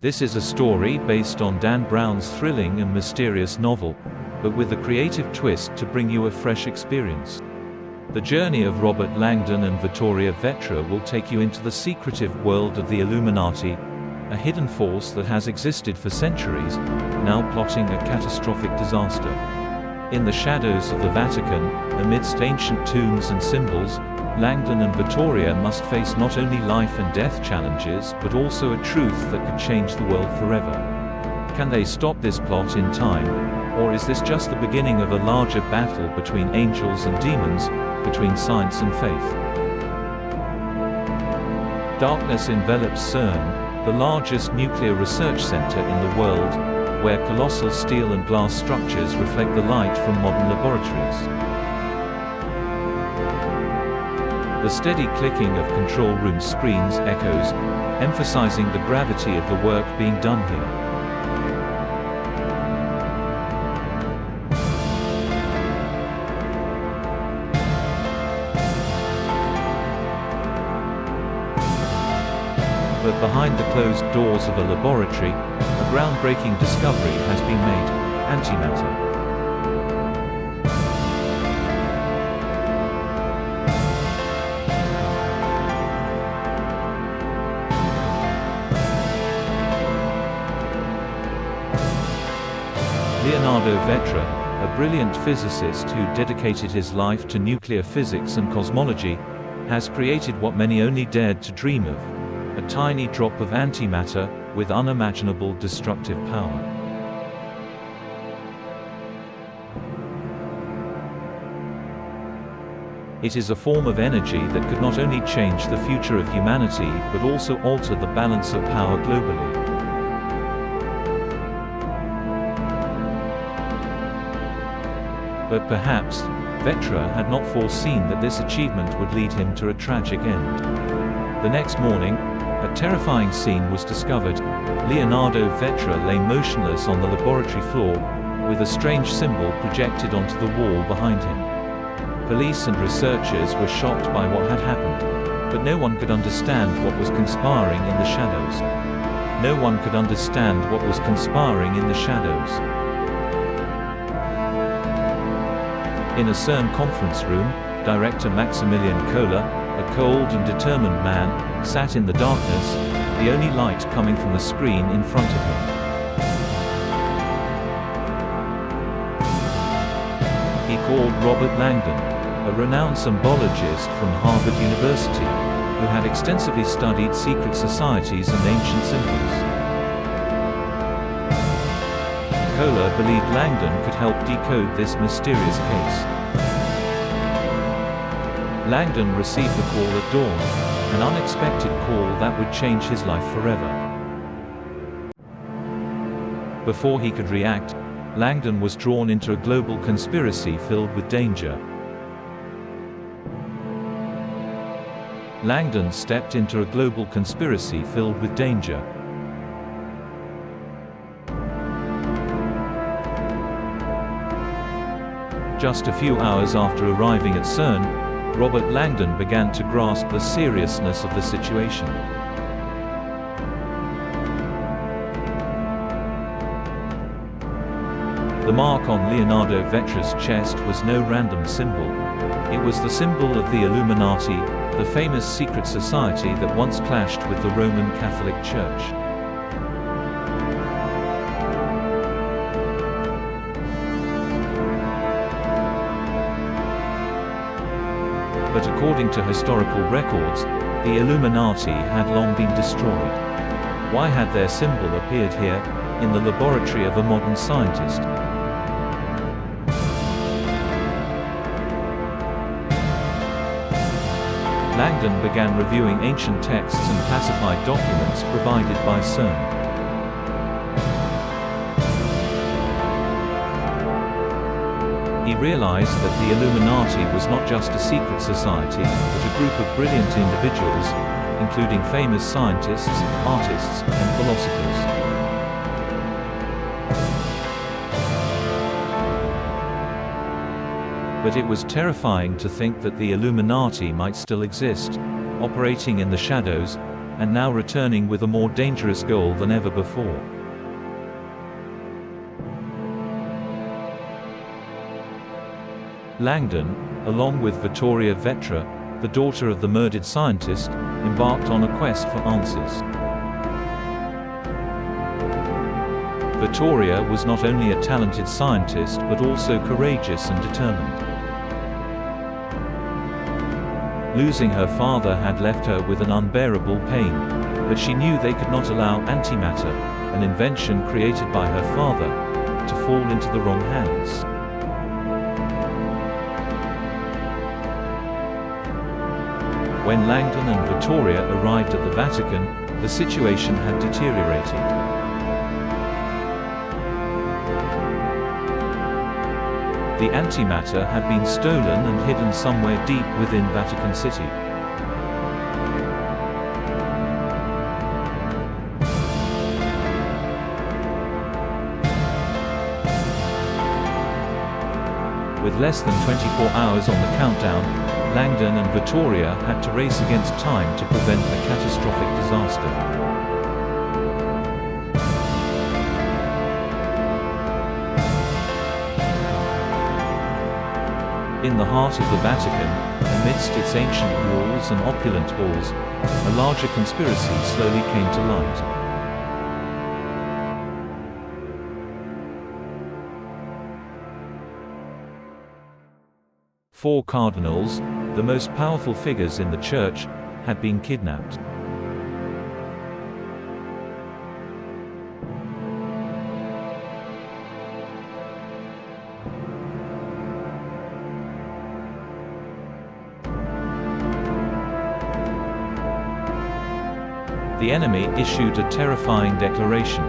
This is a story based on Dan Brown's thrilling and mysterious novel, but with a creative twist to bring you a fresh experience. The journey of Robert Langdon and Vittoria Vetra will take you into the secretive world of the Illuminati, a hidden force that has existed for centuries, now plotting a catastrophic disaster. In the shadows of the Vatican, amidst ancient tombs and symbols, Langdon and Vittoria must face not only life and death challenges but also a truth that could change the world forever. Can they stop this plot in time? Or is this just the beginning of a larger battle between angels and demons, between science and faith? Darkness envelops CERN, the largest nuclear research center in the world, where colossal steel and glass structures reflect the light from modern laboratories. The steady clicking of control room screens echoes, emphasizing the gravity of the work being done here. But behind the closed doors of a laboratory, a groundbreaking discovery has been made: antimatter. Leonardo Vetra, a brilliant physicist who dedicated his life to nuclear physics and cosmology, has created what many only dared to dream of: a tiny drop of antimatter, with unimaginable destructive power. It is a form of energy that could not only change the future of humanity but also alter the balance of power globally. But perhaps, Vetra had not foreseen that this achievement would lead him to a tragic end. The next morning, a terrifying scene was discovered. Leonardo Vetra lay motionless on the laboratory floor, with a strange symbol projected onto the wall behind him. Police and researchers were shocked by what had happened, but no one could understand what was conspiring in the shadows. No one could understand what was conspiring in the shadows. In a CERN conference room, director Maximilian Kohler, a cold and determined man, sat in the darkness, the only light coming from the screen in front of him. He called Robert Langdon, a renowned symbologist from Harvard University, who had extensively studied secret societies and ancient symbols. Kohler believed Langdon could help decode this mysterious case. Langdon received the call at dawn, an unexpected call that would change his life forever. Before he could react, Langdon was drawn into a global conspiracy filled with danger. Langdon stepped into a global conspiracy filled with danger. Just a few hours after arriving at CERN, Robert Langdon began to grasp the seriousness of the situation. The mark on Leonardo Vetra's chest was no random symbol. It was the symbol of the Illuminati, the famous secret society that once clashed with the Roman Catholic Church. But according to historical records, the Illuminati had long been destroyed. Why had their symbol appeared here, in the laboratory of a modern scientist? Langdon began reviewing ancient texts and classified documents provided by CERN. He realized that the Illuminati was not just a secret society, but a group of brilliant individuals, including famous scientists, artists, and philosophers. But it was terrifying to think that the Illuminati might still exist, operating in the shadows, and now returning with a more dangerous goal than ever before. Langdon, along with Vittoria Vetra, the daughter of the murdered scientist, embarked on a quest for answers. Vittoria was not only a talented scientist but also courageous and determined. Losing her father had left her with an unbearable pain, but she knew they could not allow antimatter, an invention created by her father, to fall into the wrong hands. When Langdon and Vittoria arrived at the Vatican, the situation had deteriorated. The antimatter had been stolen and hidden somewhere deep within Vatican City. With less than 24 hours on the countdown, Langdon and Vittoria had to race against time to prevent a catastrophic disaster. In the heart of the Vatican, amidst its ancient walls and opulent halls, a larger conspiracy slowly came to light. Four cardinals, the most powerful figures in the Church, had been kidnapped. The enemy issued a terrifying declaration.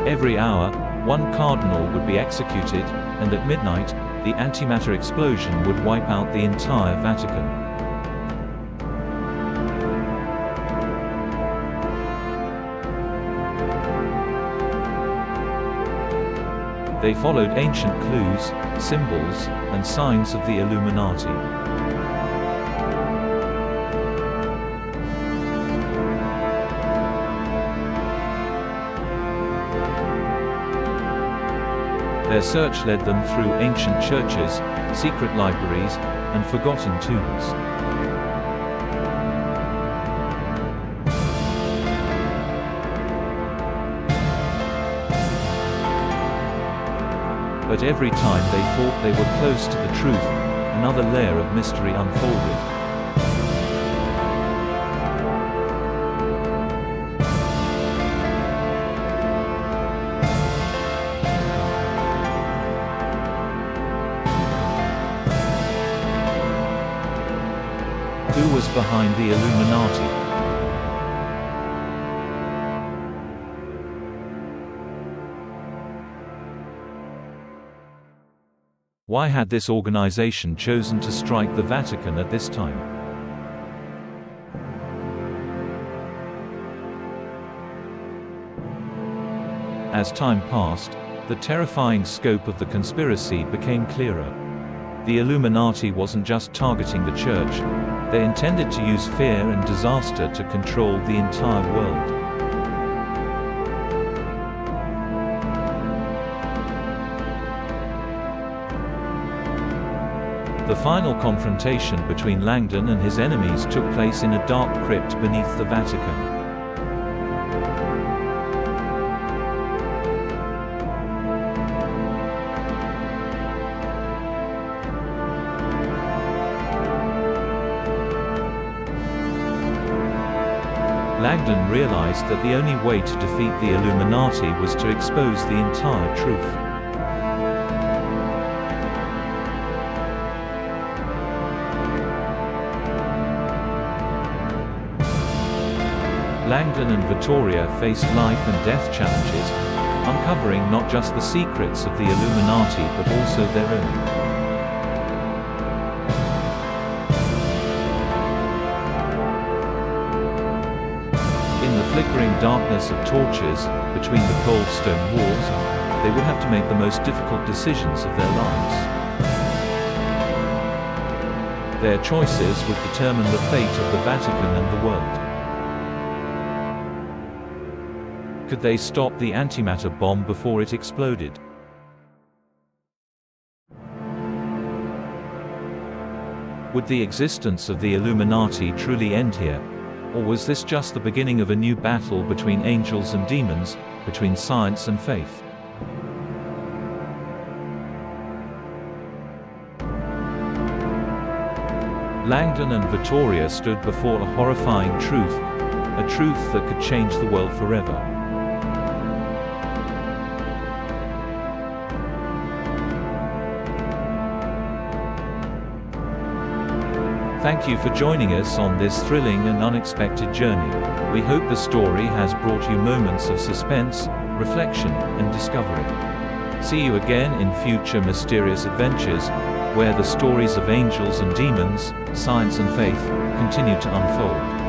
Every hour, one cardinal would be executed, and at midnight, the antimatter explosion would wipe out the entire Vatican. They followed ancient clues, symbols, and signs of the Illuminati. Their search led them through ancient churches, secret libraries, and forgotten tombs. But every time they thought they were close to the truth, another layer of mystery unfolded. Who was behind the Illuminati? Why had this organization chosen to strike the Vatican at this time? As time passed, the terrifying scope of the conspiracy became clearer. The Illuminati wasn't just targeting the Church. They intended to use fear and disaster to control the entire world. The final confrontation between Langdon and his enemies took place in a dark crypt beneath the Vatican. Langdon realized that the only way to defeat the Illuminati was to expose the entire truth. Langdon and Vittoria faced life and death challenges, uncovering not just the secrets of the Illuminati but also their own. In the flickering darkness of torches, between the cold stone walls, they would have to make the most difficult decisions of their lives. Their choices would determine the fate of the Vatican and the world. Could they stop the antimatter bomb before it exploded? Would the existence of the Illuminati truly end here? Or was this just the beginning of a new battle between angels and demons, between science and faith? Langdon and Vittoria stood before a horrifying truth, a truth that could change the world forever. Thank you for joining us on this thrilling and unexpected journey. We hope the story has brought you moments of suspense, reflection, and discovery. See you again in future mysterious adventures, where the stories of angels and demons, science and faith, continue to unfold.